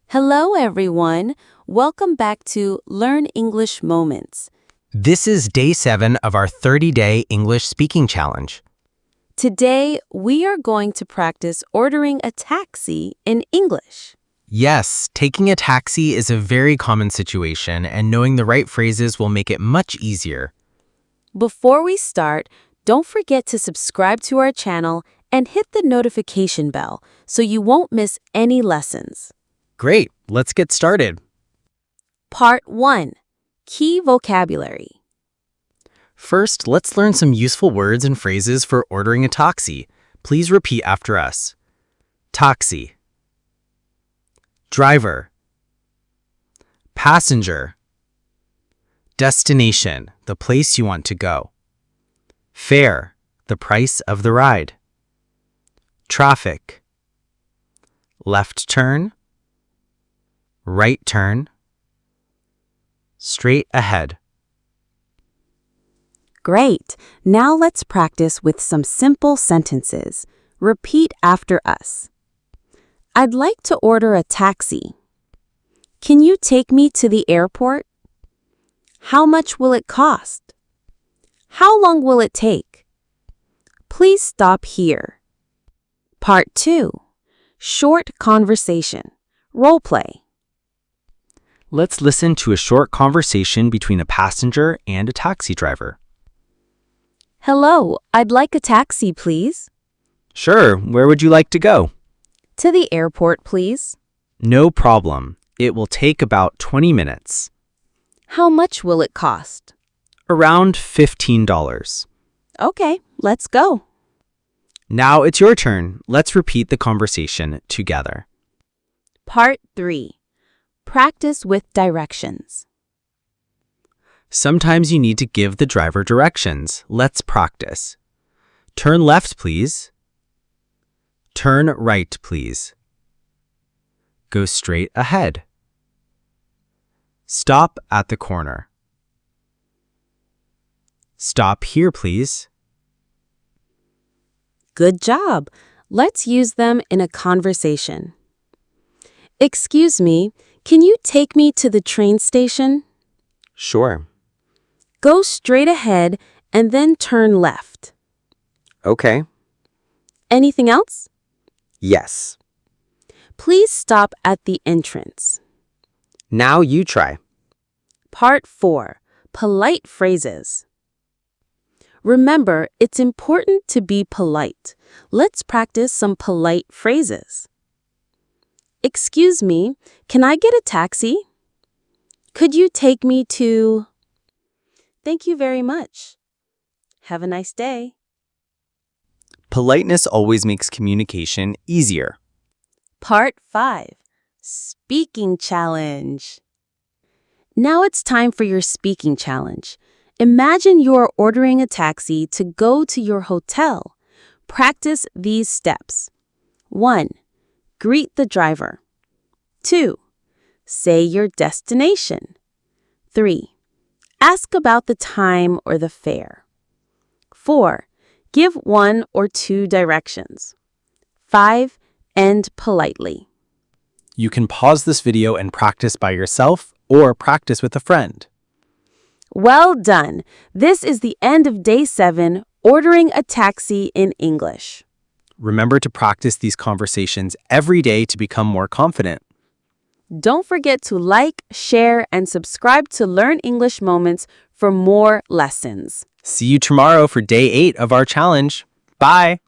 Hello, everyone. Welcome back to Learn English Moments. This is day 7 of our 30-day English speaking challenge. Today, we are going to practice ordering a taxi in English. Yes, taking a taxi is a very common situation, and knowing the right phrases will make it much easier. Before we start, don't forget to subscribe to our channel and hit the notification bell so you won't miss any lessons. Great, let's get started. Part 1. Key vocabulary. First, let's learn some useful words and phrases for ordering a taxi. Please repeat after us. Taxi. Driver. Passenger. Destination, the place you want to go. Fare, the price of the ride. Traffic. Left turn. Right turn. Straight ahead. Great. Now let's practice with some simple sentences. Repeat after us. I'd like to order a taxi. Can you take me to the airport? How much will it cost? How long will it take? Please stop here. Part 2. Short conversation. Role play. Let's listen to a short conversation between a passenger and a taxi driver. Hello, I'd like a taxi, please. Sure, where would you like to go? To the airport, please. No problem. It will take about 20 minutes. How much will it cost? Around $15. Okay, let's go. Now it's your turn. Let's repeat the conversation together. Part 3. Practice with directions. Sometimes you need to give the driver directions. Let's practice. Turn left, please. Turn right, please. Go straight ahead. Stop at the corner. Stop here, please. Good job. Let's use them in a conversation. Excuse me, can you take me to the train station? Sure. Go straight ahead and then turn left. Okay. Anything else? Yes. Please stop at the entrance. Now you try. Part 4. Polite phrases. Remember, it's important to be polite. Let's practice some polite phrases. Excuse me, can I get a taxi? Could you take me to... Thank you very much. Have a nice day. Politeness always makes communication easier. Part 5. Speaking challenge. Now it's time for your speaking challenge. Imagine you are ordering a taxi to go to your hotel. Practice these steps. 1. Greet the driver. 2. Say your destination. 3. Ask about the time or the fare. 4. Give 1 or 2 directions. 5. End politely. You can pause this video and practice by yourself or practice with a friend. Well done. This is the end of day 7, ordering a taxi in English. Remember to practice these conversations every day to become more confident. Don't forget to like, share, and subscribe to Learn English Moments for more lessons. See you tomorrow for day 8 of our challenge. Bye!